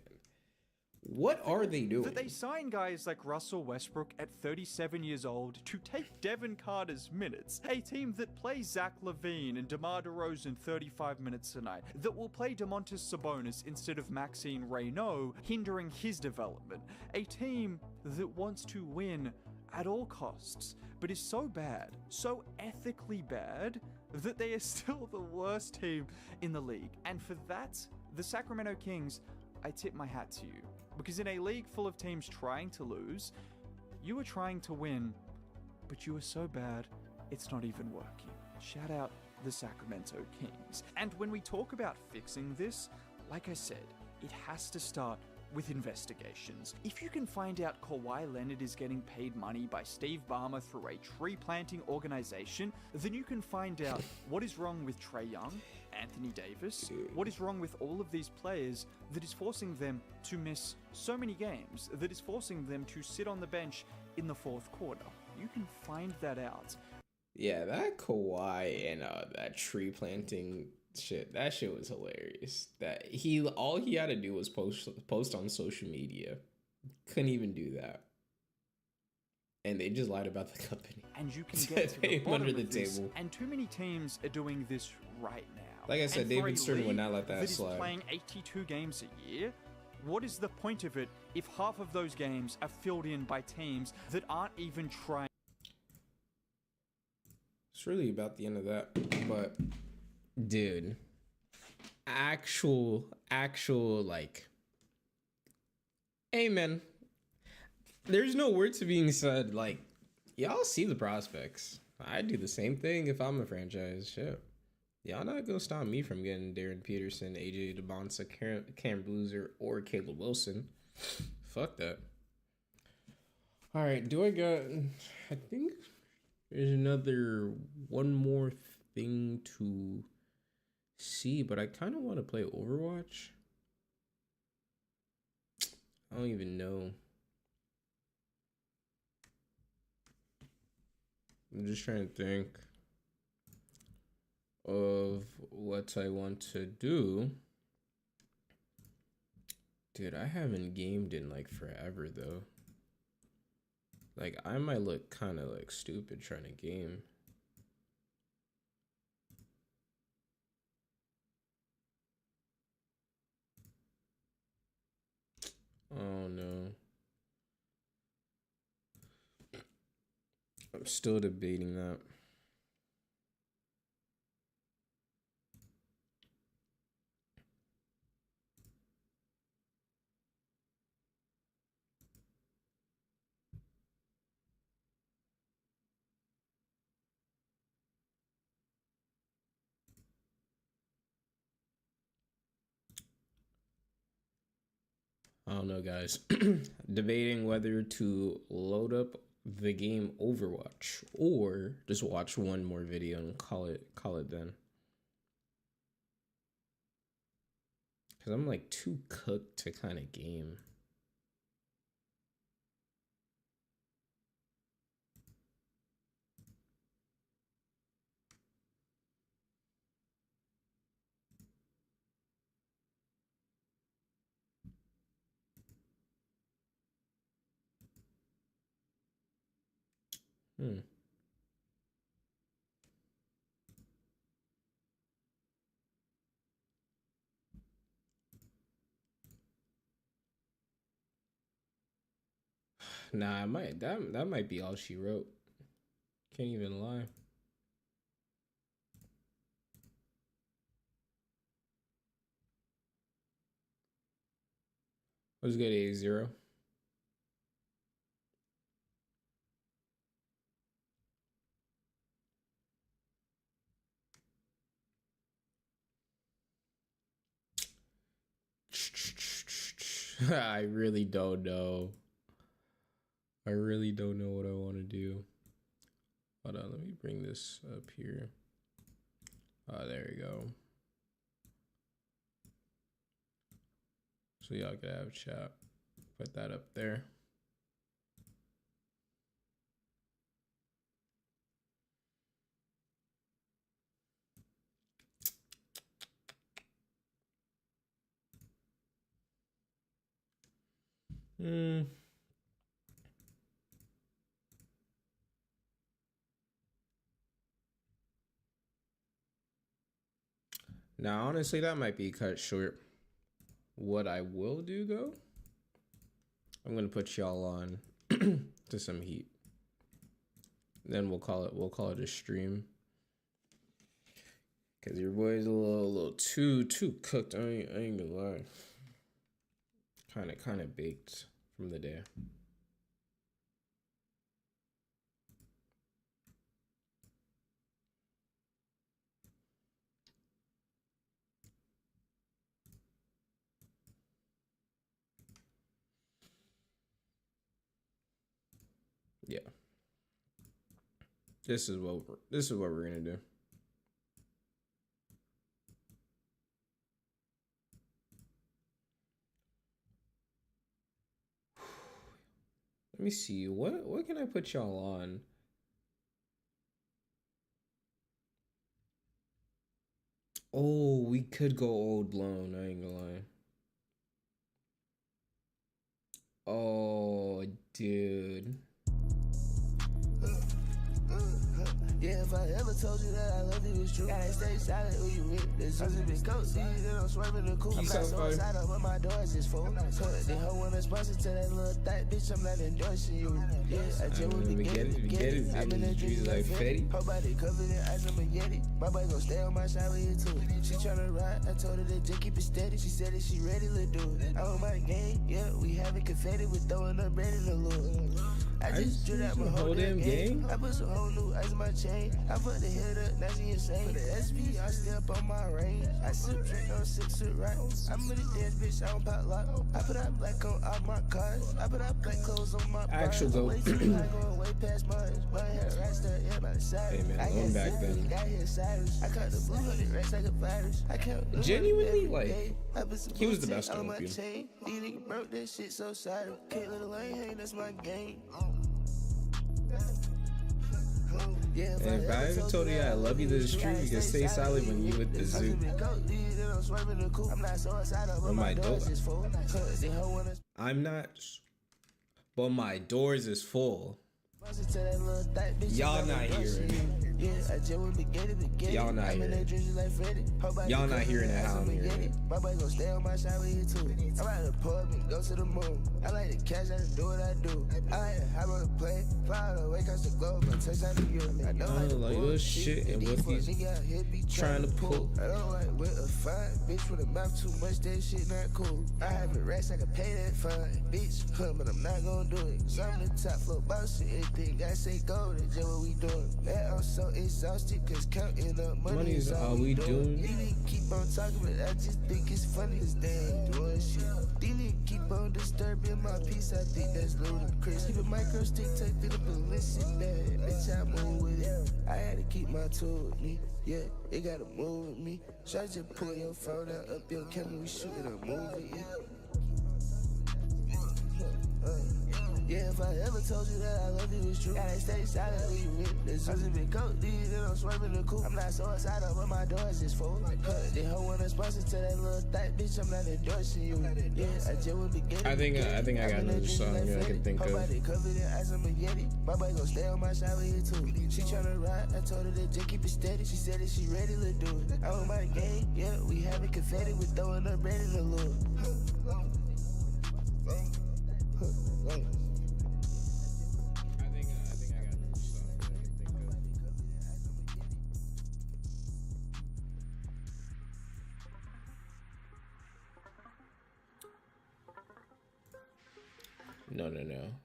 What are they doing? That they sign guys like Russell Westbrook at 37 years old to take Devin Carter's minutes. A team that plays Zach LaVine and DeMar DeRozan 35 minutes a night. That will play DeMontis Sabonis instead of Maxine Reynaud, hindering his development. A team that wants to win at all costs, but is so bad, so ethically bad, that they are still the worst team in the league. And for that, the Sacramento Kings, I tip my hat to you. Because in a league full of teams trying to lose, you are trying to win, but you are so bad, it's not even working. Shout out the Sacramento Kings. And when we talk about fixing this, like I said, it has to start with investigations. If you can find out Kawhi Leonard is getting paid money by Steve Ballmer through a tree planting organization, then you can find out what is wrong with Trae Young, Anthony Davis, what is wrong with all of these players that is forcing them to miss so many games, that is forcing them to sit on the bench in the fourth quarter. You can find that out. Yeah, that Kawhi and that tree planting shit, that shit was hilarious. That all he had to do was post on social media. Couldn't even do that. And they just lied about the company. And you can get to Pay the him bottom under the of this, table. and too many teams are doing this right now. Like I said, And for David a Stern would league not let that is slide. playing 82 games a year, what is the point of it if half of those games are filled in by teams that aren't even trying? It's really about the end of that. But, dude, actual, like, hey, man, there's no words being said. Like, y'all see the prospects. I'd do the same thing if I'm a franchise. Shit. Y'all not gonna stop me from getting Darren Peterson, AJ DeBonsa, Cam Boozer, or Caleb Wilson. Fuck that. All right, I think there's one more thing to see, but I kind of want to play Overwatch. I don't even know. I'm just trying to think of what I want to do. Dude, I haven't gamed in like forever though. Like, I might look kind of like stupid trying to game. Oh no. I'm still debating that. I don't know, guys. Debating whether to load up the game Overwatch or just watch one more video and call it then. Because I'm like too cooked to kind of game. Nah, that might be all she wrote. Can't even lie. Let's get A0. I really don't know. I really don't know what I want to do. Hold on, let me bring this up here. Oh, there we go. So y'all can have chat. Put that up there. Now, honestly, that might be cut short. What I will do, though, I'm gonna put y'all on to some heat. Then we'll call it a stream. Cause your boy's a little too cooked. I ain't gonna lie. Kind of baked from the day. Yeah. This is what we're gonna do. Let me see. What can I put y'all on? Oh, we could go old blown. I ain't gonna lie. Oh, dude. Yeah, if I ever told you that I love you, it's true. Gotta stay silent when you with this. I'm been coach, then I'm swerving the coupe. I'm not so excited, but my doors is full. The hoe wanna sponsor to that little thight bitch, I'm not endorsing you. Yeah, I just want to get it. I'm in the streets like Fetty. Her body covered in ice, I'm a Yeti. My boy gon' stay on my side with it too. She tryna ride, I told her to just keep it steady. She said that she ready to do it. I'm on my game, yeah, we having confetti, we throwing up bread in the lure. I just drew out my whole damn game. I put some whole new ice in my chain. I put the head up, now she insane. For the SP, I step on my range. I sip drink on 6 foot right. I'm with a dance bitch, I don't pop lock. I put out black on all my cars. I put out black clothes on my Actual go. Way too high, going way past mine. My hair right there, yeah, by the side. Hey man, going back then. I cut the blue 100 racks like a virus. I count genuinely, like, he was the best on opium. These niggas broke that shit so sorry. Can't let a lane hang, that's my game. And if I ever told you I love you to the street, you can stay silent when you with the zoo. But my doors, I'm not, but my doors is full. Y'all not hearing. Y'all not hearing. Y'all not hearing it how I'm hearing it. My boy gon' stay on my side with you too. I'm out of the pub and go to the moon. I like to catch, I do what I do. I like to hop on the plane, fly out the way across the globe, and touch down to you. I don't like this shit and what he's trying to pull. I don't like with a fine bitch with a mouth too much, that shit not cool. I have a rest, I can pay that fine, bitch, but I'm not gonna do it. Cause I'm the top floor boss, shit, everything I say go, that's just what we doing. Man, I'm so so exhausted, cause counting up money is all we doing. These niggas keep on talking, but I just think it's funny, cause they ain't doing shit. These niggas keep on disturbing my peace, I think that's ludicrous. Keep a micro stick tucked in the ballistic bag, bitch, I move with it. I had to keep my tool with me, yeah, it gotta move with me. So I just pull your phone out, up your camera, we shooting a movie, yeah. Yeah, if I ever told you that I love you, it's true. Gotta stay silent when you with this. I'm sipping coke, these and I'm swerving the coupe. I'm not so excited, but my doors is full. They hoe wanna sponsor to that little thight bitch. I'm not endorsing you. Yeah, I just would be getting. I think I got another song that I can think of. My boy gon' stay on my side with you too. She tryna ride, I told her to just keep it steady. She said that she ready to do it. I want my game, yeah, we having confetti, we throwing up bread in the lure. No.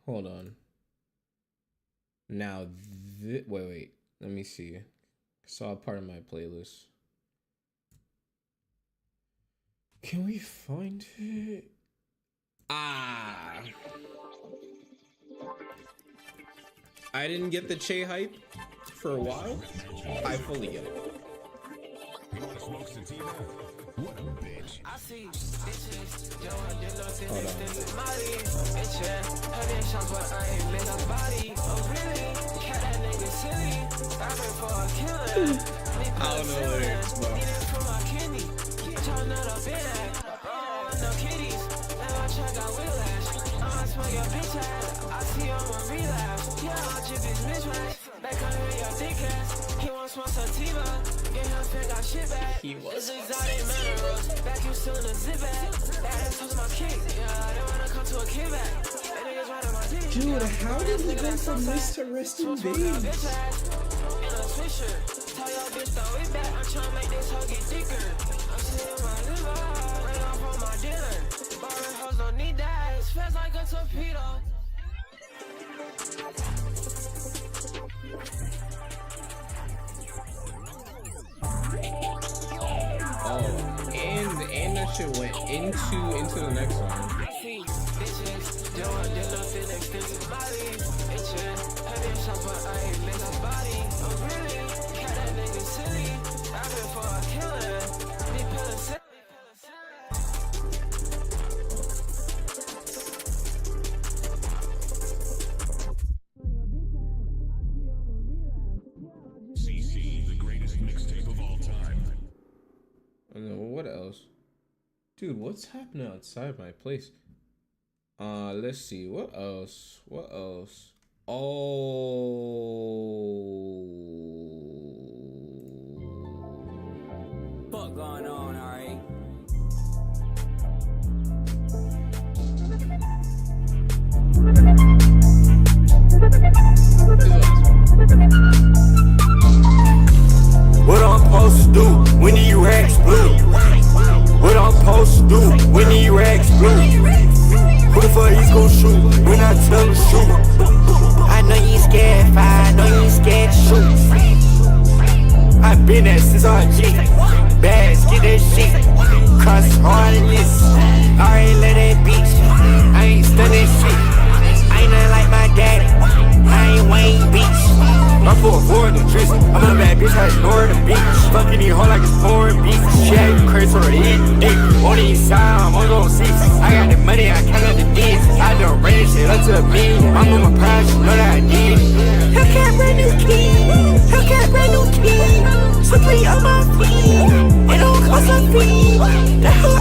Hold on. Now, wait. Let me see. I saw a part of my playlist. Can we find it? I didn't get the Che hype for a while. I fully get it. What a bitch. I see bitches, yo, I did not see Hold on. bitch, having shots, but I ain't made a body. Oh, really? Cat that nigga silly. Rapping for a killer. I don't know lyrics, bro. Need it for my kidney. Y'all not up in that. Oh, no kitties. Now my track got whiplash. I smell your bitch ass. I see you on my relapse. Yeah, I'll chip his mismatch. Back on here, your dick ass. He wants more sativa. Get him fit, got shit back. He was. It's exotic minerals. Back you still in the zip bag. That ass touch my kick. Yeah, they wanna come to a kickback. That niggas right on my dick. Dude, how did he go from this to rest in peace? In a swisher. Tell your bitch throw it back. I'm tryna make this hoe get thicker. I'm sitting my liver. Right off on my dinner. Barring hoes don't need that. It smells like a torpedo. Oh, and that shit went into the next one. I see bitches, don't want to look in extensive body. Itchin', having shots, but I ain't made a body. Oh, really? Cat that nigga silly. Rapping for a killer. Be pillin' silly. CC, the greatest mixtape of all time. And then what else? Dude, what's happening outside my place? Let's see. What else? Oh. What going on, alright? What I'm supposed to do when these racks blue? What I'm supposed to do when these racks blue? Who the fuck he's gon' shoot when I tell him shoot? I know you ain't scared to fire, I know you ain't scared to shoot. I been there since RG. Bags, get that shit. Cross hard in this. Already let that beach. I ain't stun that shit. I ain't nothing like my daddy. I ain't Wayne Beach. I'm for the dress. I'm a bad bitch, I ignore the beach. Fucking these hoes like it's pouring beef. She ain't crazy for the dick. On the east side, I'm on those seats. I got the money, I count out the deeds. I done ran shit up to me. I'm on my pride, you know that I did. Hellcat brand new key. Hellcat brand new key. Simply on my feet. It don't cost a fee. That hoe